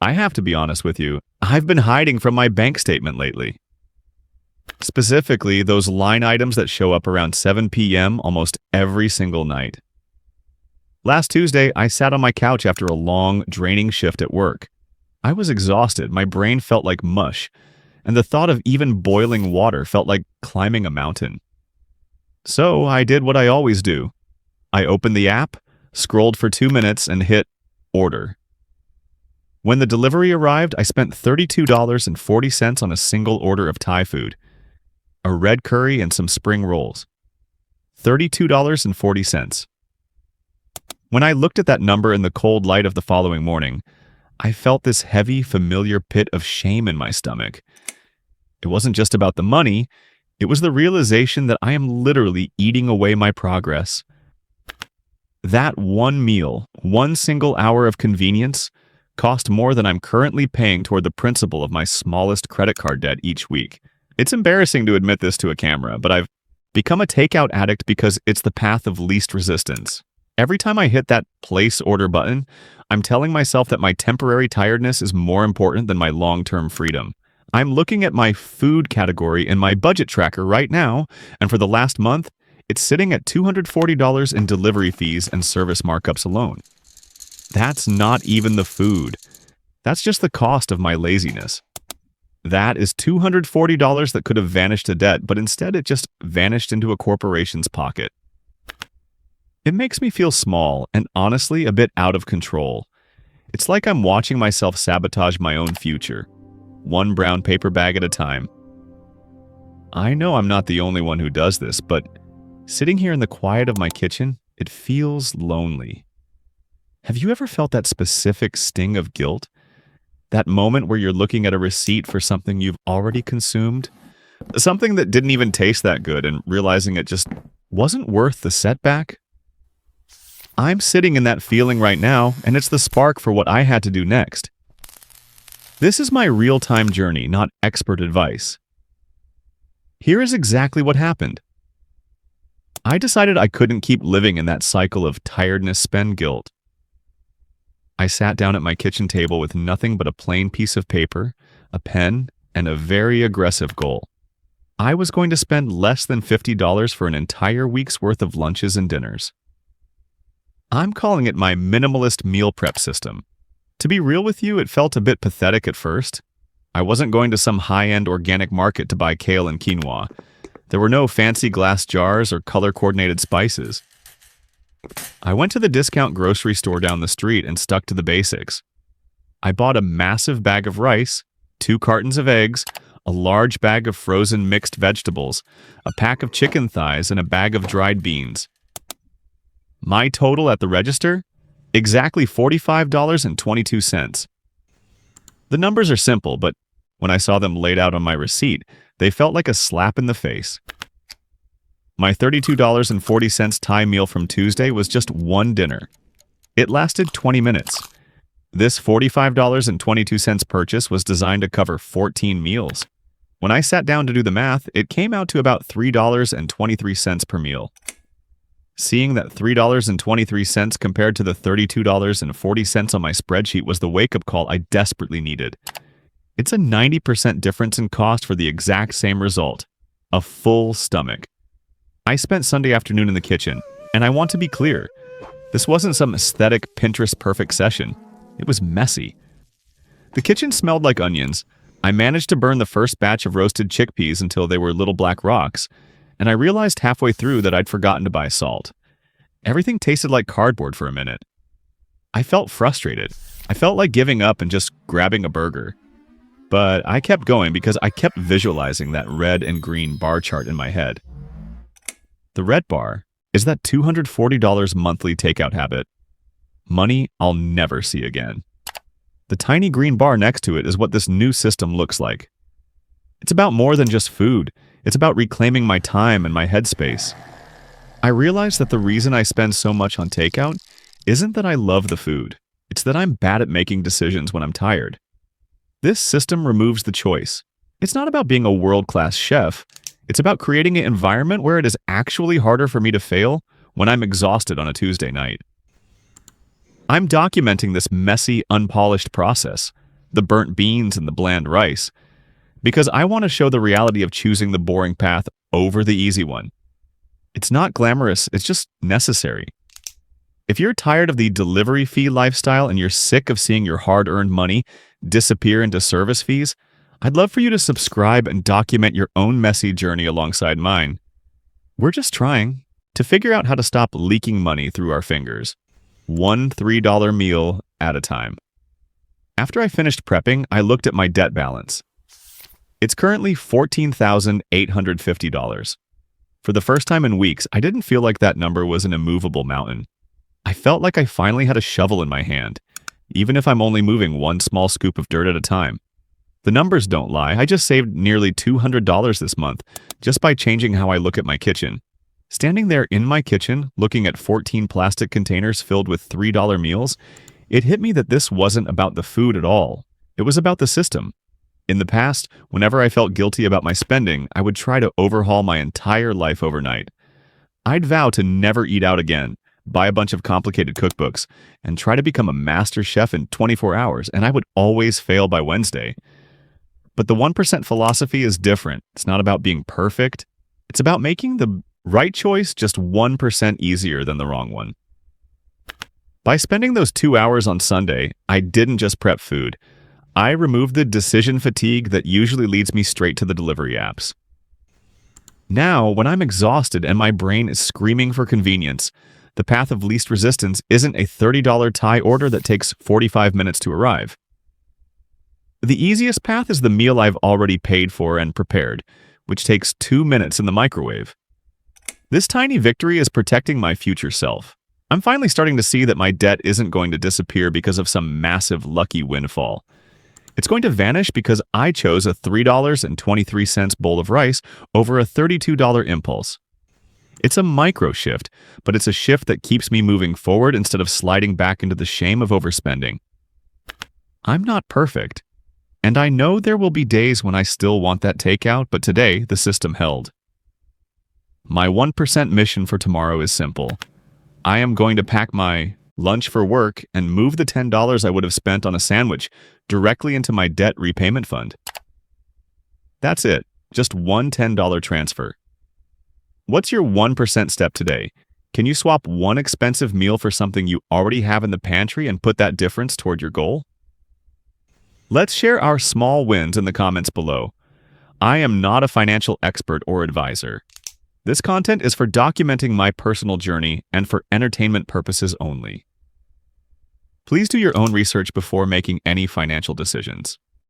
I have to be honest with you, I've been hiding from my bank statement lately. Specifically, those line items that show up around 7 p.m. almost every single night. Last Tuesday, I sat on my couch after a long, draining shift at work. I was exhausted, my brain felt like mush, and the thought of even boiling water felt like climbing a mountain. So I did what I always do. I opened the app, scrolled for 2 minutes, and hit order. When the delivery arrived, I spent $32.40 on a single order of Thai food, a red curry and some spring rolls. $32.40. When I looked at that number in the cold light of the following morning, I felt this heavy, familiar pit of shame in my stomach. It wasn't just about the money, it was the realization that I am literally eating away my progress. That one meal, one single hour of convenience, cost more than I'm currently paying toward the principal of my smallest credit card debt each week. It's embarrassing to admit this to a camera, but I've become a takeout addict because it's the path of least resistance. Every time I hit that place order button, I'm telling myself that my temporary tiredness is more important than my long-term freedom. I'm looking at my food category in my budget tracker right now, and for the last month, it's sitting at $240 in delivery fees and service markups alone. That's not even the food. That's just the cost of my laziness. That is $240 that could have vanished to debt, but instead it just vanished into a corporation's pocket. It makes me feel small and honestly a bit out of control. It's like I'm watching myself sabotage my own future, one brown paper bag at a time. I know I'm not the only one who does this, but sitting here in the quiet of my kitchen, it feels lonely. Have you ever felt that specific sting of guilt? That moment where you're looking at a receipt for something you've already consumed? Something that didn't even taste that good and realizing it just wasn't worth the setback? I'm sitting in that feeling right now, and it's the spark for what I had to do next. This is my real-time journey, not expert advice. Here is exactly what happened. I decided I couldn't keep living in that cycle of tiredness spend guilt. I sat down at my kitchen table with nothing but a plain piece of paper, a pen, and a very aggressive goal. I was going to spend less than $50 for an entire week's worth of lunches and dinners. I'm calling it my Minimalist Meal Prep system. To be real with you, it felt a bit pathetic at first. I wasn't going to some high-end organic market to buy kale and quinoa. There were no fancy glass jars or color-coordinated spices. I went to the discount grocery store down the street and stuck to the basics. I bought a massive bag of rice, 2 cartons of eggs, a large bag of frozen mixed vegetables, a pack of chicken thighs, and a bag of dried beans. My total at the register? Exactly $45.22. The numbers are simple, but when I saw them laid out on my receipt, they felt like a slap in the face. My $32.40 Thai meal from Tuesday was just one dinner. It lasted 20 minutes. This $45.22 purchase was designed to cover 14 meals. When I sat down to do the math, it came out to about $3.23 per meal. Seeing that $3.23 compared to the $32.40 on my spreadsheet was the wake-up call I desperately needed. It's a 90% difference in cost for the exact same result, a full stomach. I spent Sunday afternoon in the kitchen, and I want to be clear, this wasn't some aesthetic Pinterest-perfect session. It was messy. The kitchen smelled like onions. I managed to burn the first batch of roasted chickpeas until they were little black rocks, and I realized halfway through that I'd forgotten to buy salt. Everything tasted like cardboard for a minute. I felt frustrated. I felt like giving up and just grabbing a burger. But I kept going because I kept visualizing that red and green bar chart in my head. The red bar is that $240 monthly takeout habit. Money I'll never see again. The tiny green bar next to it is what this new system looks like. It's about more than just food. It's about reclaiming my time and my headspace. I realized that the reason I spend so much on takeout isn't that I love the food. It's that I'm bad at making decisions when I'm tired. This system removes the choice. It's not about being a world-class chef. It's about creating an environment where it is actually harder for me to fail when I'm exhausted on a Tuesday night. I'm documenting this messy, unpolished process. the burnt beans and the bland rice, because I want to show the reality of choosing the boring path over the easy one. It's not glamorous, it's just necessary. If you're tired of the delivery fee lifestyle and you're sick of seeing your hard-earned money disappear into service fees, I'd love for you to subscribe and document your own messy journey alongside mine. We're just trying to figure out how to stop leaking money through our fingers, one $3 meal at a time. After I finished prepping, I looked at my debt balance. It's currently $14,850. For the first time in weeks, I didn't feel like that number was an immovable mountain. I felt like I finally had a shovel in my hand, even if I'm only moving one small scoop of dirt at a time. The numbers don't lie. I just saved nearly $200 this month just by changing how I look at my kitchen. Standing there in my kitchen, looking at 14 plastic containers filled with $3 meals, it hit me that this wasn't about the food at all. It was about the system. In the past, whenever I felt guilty about my spending, I would try to overhaul my entire life overnight. I'd vow to never eat out again, buy a bunch of complicated cookbooks, and try to become a master chef in 24 hours, and I would always fail by Wednesday. But the 1% philosophy is different. It's not about being perfect. It's about making the right choice just 1% easier than the wrong one. By spending those 2 hours on Sunday, I didn't just prep food. I removed the decision fatigue that usually leads me straight to the delivery apps. Now, when I'm exhausted and my brain is screaming for convenience, the path of least resistance isn't a $30 Thai order that takes 45 minutes to arrive. The easiest path is the meal I've already paid for and prepared, which takes 2 minutes in the microwave. This tiny victory is protecting my future self. I'm finally starting to see that my debt isn't going to disappear because of some massive lucky windfall. It's going to vanish because I chose a $3.23 bowl of rice over a $32 impulse. It's a micro shift, but it's a shift that keeps me moving forward instead of sliding back into the shame of overspending. I'm not perfect, and I know there will be days when I still want that takeout, but today the system held. My 1% mission for tomorrow is simple. I am going to pack my lunch for work and move the $10 I would have spent on a sandwich directly into my debt repayment fund. That's it, just one $10 transfer. What's your 1% step today? Can you swap one expensive meal for something you already have in the pantry and put that difference toward your goal? Let's share our small wins in the comments below. I am not a financial expert or advisor. This content is for documenting my personal journey and for entertainment purposes only. Please do your own research before making any financial decisions.